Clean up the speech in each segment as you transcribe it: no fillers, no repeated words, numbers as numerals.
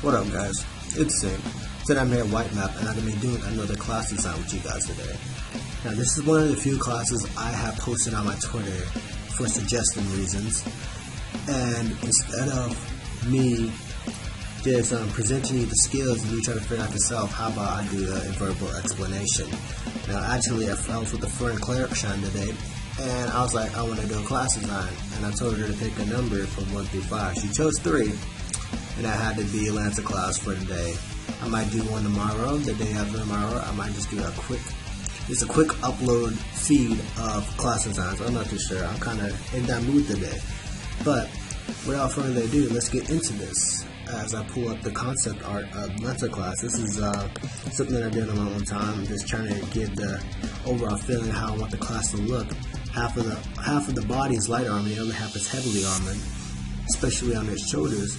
What up, guys? It's Sam. Today I'm here at White Map and I'm going to be doing another class design with you guys today. Now this is one of the few classes I have posted on my Twitter for suggesting reasons, and instead of me just presenting you the skills and you try to figure out yourself, how about I do a verbal explanation. Now actually I was with a friend Claire today, and I was like, I want to do a class design, and I told her to pick a number from 1 through 5. She chose 3, and I had to be Atlanta class for the day. I might do one tomorrow, the day after tomorrow. I might just do a quick upload feed of class designs. I'm not too sure. I'm kind of in that mood today. But without further ado, let's get into this. As I pull up the concept art of Atlanta class, this is something that I did a long time. I'm just trying to get the overall feeling of how I want the class to look. Half of the body is light armor, the other half is heavily armored, especially on its shoulders.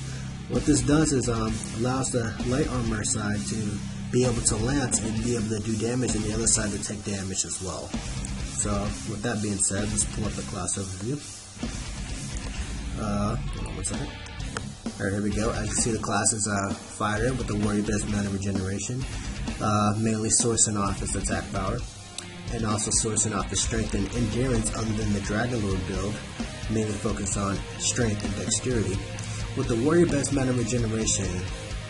What this does is allows the light armor side to be able to lance and be able to do damage, and the other side to take damage as well. So with that being said, let's pull up the class overview. Hold on 1 second. Alright, here we go. As you see, the class is a fighter with the warrior best mana regeneration, mainly sourcing off its attack power, and also sourcing off the strength and endurance other than the Dragon Lord build, mainly focused on strength and dexterity. With the warrior best mana regeneration,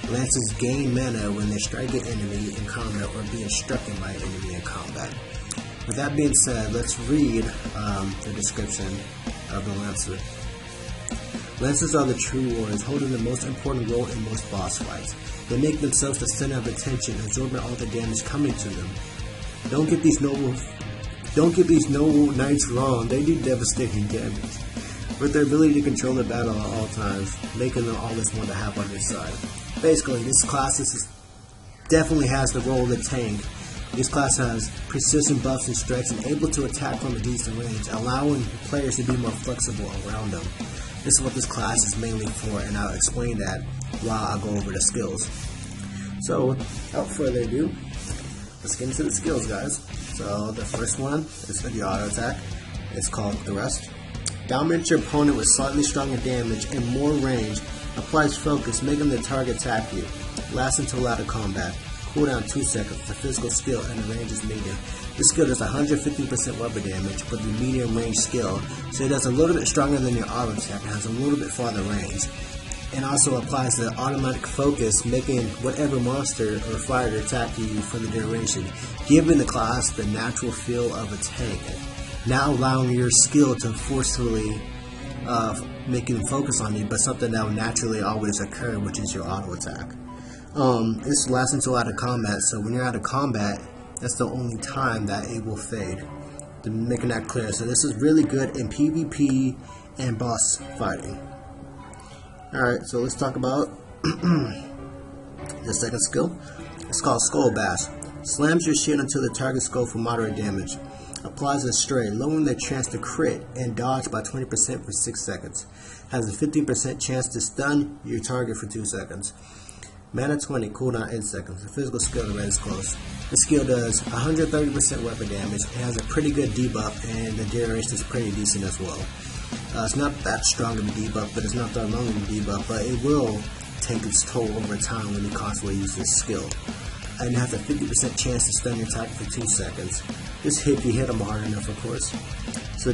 lances gain mana when they strike an enemy in combat or being struck by an enemy in combat. With that being said, let's read the description of the Lancer. Lancers are the true warriors, holding the most important role in most boss fights. They make themselves the center of attention, absorbing all the damage coming to them. Don't get these noble knights wrong, they do devastating damage, with their ability to control the battle at all times, making them always want to have on your side. Basically, this class definitely has the role of the tank. This class has precision buffs and strikes and able to attack from a decent range, allowing players to be more flexible around them. This is what this class is mainly for, and I'll explain that while I go over the skills. So, without further ado, let's get into the skills, guys. So, the first one is for the auto attack. It's called Thrust. Dominate your opponent with slightly stronger damage and more range. Applies focus, making the target attack you. Lasts until out of combat. Cooldown 2 seconds. The physical skill and the range is medium. This skill does 150% weapon damage, but the medium range skill, so it does a little bit stronger than your auto attack and has a little bit farther range. And also applies the automatic focus, making whatever monster or fighter attack you for the duration, giving the class the natural feel of a tank. Now allowing your skill to forcefully make them focus on you, but something that will naturally always occur, which is your auto attack. This lasts until out of combat, so when you're out of combat, that's the only time that it will fade. Making that clear. So this is really good in PvP and boss fighting. Alright, so let's talk about the second skill. It's called Skull Bash. Slams your shield until the target skull for moderate damage. Applies a stray, lowering their chance to crit and dodge by 20% for 6 seconds. Has a 15% chance to stun your target for 2 seconds. Mana 20, cooldown 8 seconds. The physical skill is close. The skill does 130% weapon damage. It has a pretty good debuff, and the duration is pretty decent as well. It's not that strong of a debuff, but it's not that long of a debuff, but it will take its toll over time when you constantly use this skill. And it has a 50% chance to stun your target for 2 seconds. This hit, you hit them hard enough, of course. So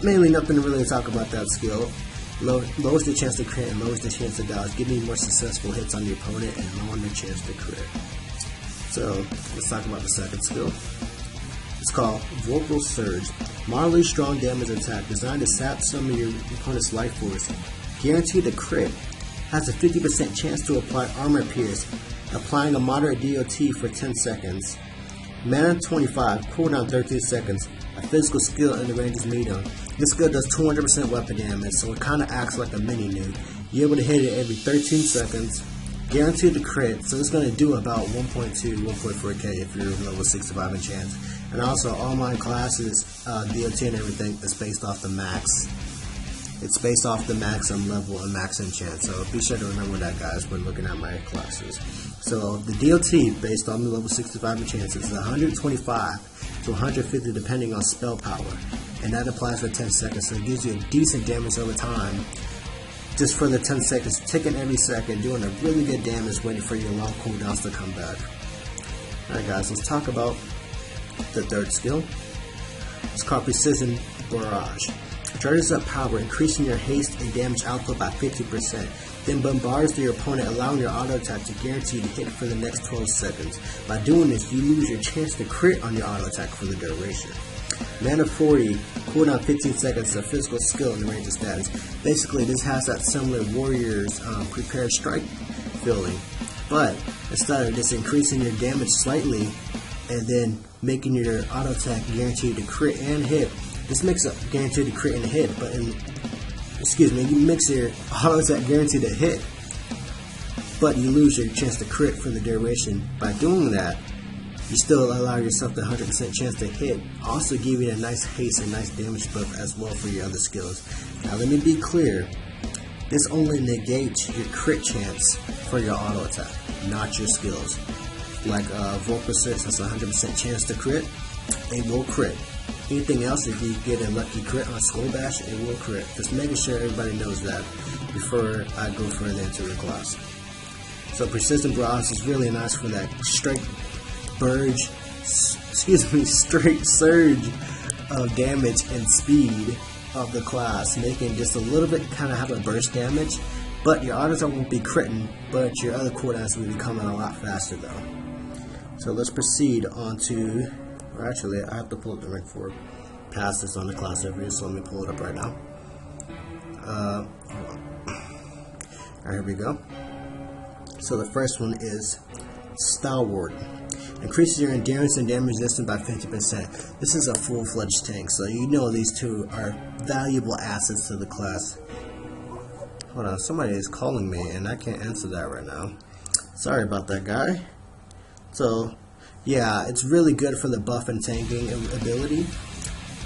mainly nothing to really talk about that skill. Lowers the chance to crit and lowers the chance to dodge, giving more successful hits on the opponent and lowering the chance to crit. So let's talk about the second skill. It's called Vocal Surge. Moderately strong damage attack designed to sap some of your opponent's life force. Guaranteed to crit. Has a 50% chance to apply Armor Pierce, applying a moderate DOT for 10 seconds. Mana 25, cooldown 13 seconds. A physical skill and the range is medium. This skill does 200% weapon damage, so it kind of acts like a mini nuke. You're able to hit it every 13 seconds. Guaranteed to crit, so it's going to do about 1.2, 1.4k if you're level 65 enchant. And also, all my classes, DOT and everything, is based off the max. It's based off the maximum level and max enchant, so be sure to remember that, guys, when looking at my classes. So the DOT, based on the level 65 enchants, is 125 to 150 depending on spell power, and that applies for 10 seconds, so it gives you a decent damage over time just for the 10 seconds, ticking every second, doing a really good damage, waiting for your long cooldowns to come back. Alright guys, let's talk about the third skill. It's called Precision Barrage. Charges up power, increasing your haste and damage output by 50%. Then bombards your opponent, allowing your auto attack to guarantee to hit for the next 12 seconds. By doing this, you lose your chance to crit on your auto attack for the duration. Mana 40, cooldown 15 seconds, a physical skill in the range of status. Basically, this has that similar Warrior's Prepared Strike feeling, but instead of just increasing your damage slightly and then making your auto attack guaranteed to crit and hit, this makes it guaranteed to crit and hit, but you mix your auto attack guaranteed to hit, but you lose your chance to crit for the duration. By doing that, you still allow yourself the 100% chance to hit, also giving a nice haste and nice damage buff as well for your other skills. Now let me be clear, this only negates your crit chance for your auto attack, not your skills. Like Vocal Search has a 100% chance to crit, it will crit. Anything else, if you get a lucky crit on Skull Bash, it will crit. Just making sure everybody knows that before I go further into the class. So Precision Barrage is really nice for that straight surge of damage and speed of the class, making just a little bit kind of have a burst damage, but your auto attack won't be critting, but your other cooldowns will be coming a lot faster though. So let's proceed on to, or actually I have to pull up the rank 4 past this on the class overview, so let me pull it up right now. Hold on. Alright, here we go. So the first one is Stalwart. Increases your endurance and damage resistance by 50%. This is a full-fledged tank, so you know these two are valuable assets to the class. Hold on, somebody is calling me and I can't answer that right now. Sorry about that, guy. So, yeah, it's really good for the buff and tanking ability,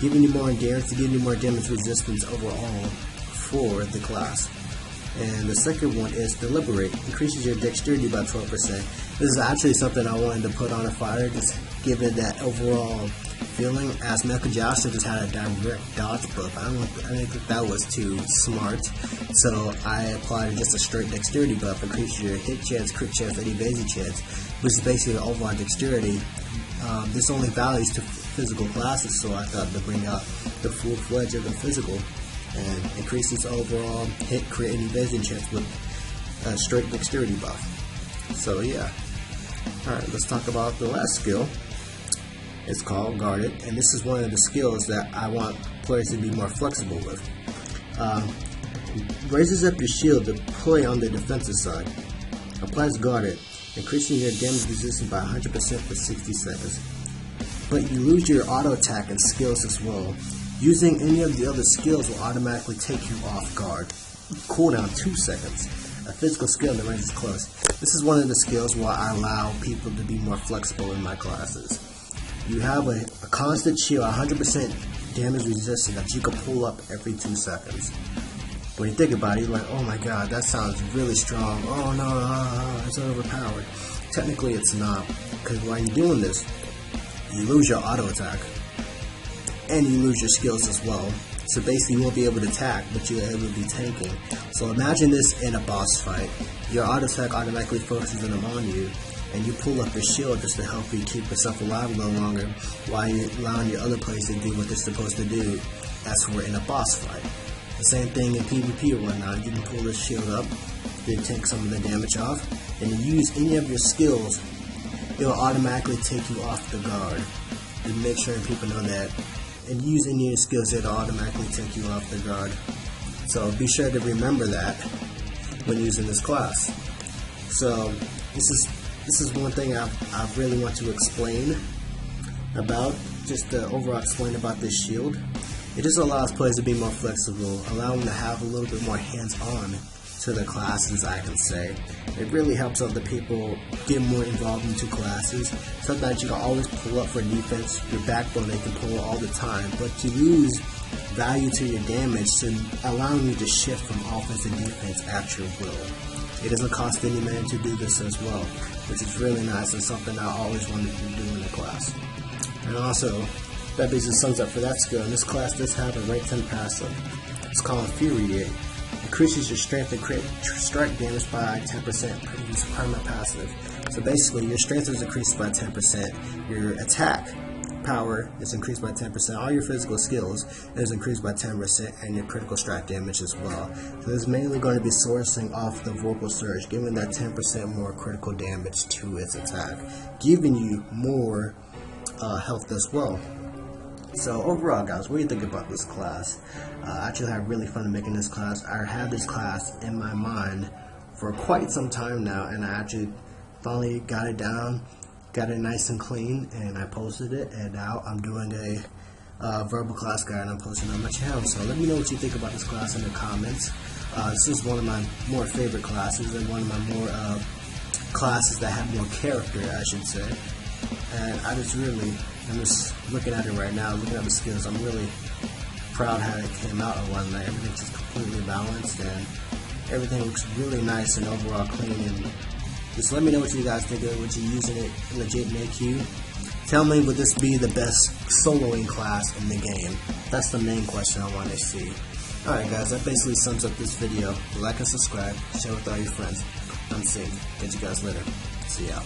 giving you more endurance, giving you more damage resistance overall for the class. And the second one is Deliberate. Increases your dexterity by 12%. This is actually something I wanted to put on a fire, just given that overall feeling, as Mecha Jousting just had a direct dodge buff. I didn't think that was too smart, so I applied just a straight dexterity buff. Increases your hit chance, crit chance, and evasion chance, which is basically the overall dexterity. This only values to physical classes, so I thought to bring out the full-fledged of the physical, and increases overall hit, crit, and evasion chance with a straight dexterity buff. So yeah. Alright, let's talk about the last skill. It's called Guarded, and this is one of the skills that I want players to be more flexible with. Raises up your shield to play on the defensive side. Applies Guarded, increasing your damage resistance by 100% for 60 seconds. But you lose your auto attack and skills as well. Using any of the other skills will automatically take you off guard. Cooldown 2 seconds. A physical skill in the range is close. This is one of the skills where I allow people to be more flexible in my classes. You have a constant shield, 100% damage resistance that you can pull up every 2 seconds. When you think about it, you're like, oh my god, that sounds really strong. Oh no, it's overpowered. Technically it's not, because while you're doing this, you lose your auto attack, and you lose your skills as well. So basically you won't be able to attack, but you'll be able to be tanking. So imagine this in a boss fight. Your auto attack automatically focuses them on you, and you pull up your shield just to help you keep yourself alive a little longer while you're allowing your other players to do what they're supposed to do as we're in a boss fight. The same thing in PvP or whatnot. You can pull this shield up, then take some of the damage off, and you use any of your skills, it will automatically take you off the guard. And make sure people know that. And use any of your skills, it'll automatically take you off the guard. So be sure to remember that when using this class. So this is one thing I really want to explain about, just to overall explain about this shield. It just allows players to be more flexible, allow them to have a little bit more hands-on to their classes, I can say. It really helps other people get more involved into classes. Sometimes you can always pull up for defense, your backbone they can pull all the time, but you lose value to your damage, so allowing you to shift from offense to defense at your will. It doesn't cost any man to do this as well, which is really nice and something I always wanted to do in the class. And also, that basically sums up for that skill. And this class does have a rank 10 passive. It's called Infuriate. increases your strength and crit strike damage by 10%. Produce permanent passive. So basically, your strength is increased by 10%. Your attack power is increased by 10%. All your physical skills is increased by 10%, and your critical strike damage as well. So it's mainly going to be sourcing off the Vorpal Surge, giving that 10% more critical damage to its attack, giving you more health as well. So overall, guys, what do you think about this class? I actually had really fun making this class. I had this class in my mind for quite some time now, and I actually finally got it down, got it nice and clean, and I posted it, and now I'm doing a verbal class guide, and I'm posting it on my channel. So let me know what you think about this class in the comments. This is one of my more favorite classes, and one of my more classes that have more character, I should say. And I'm just looking at it right now, looking at the skills. I'm really proud how it came out in one night. Everything's just completely balanced, and everything looks really nice and overall clean. And just let me know what you guys think of it. Would you using it legit in AQ? Tell me, would this be the best soloing class in the game? That's the main question I want to see. Alright guys, that basically sums up this video. Like and subscribe, share with all your friends. I'm Sync. Catch you guys later. See ya.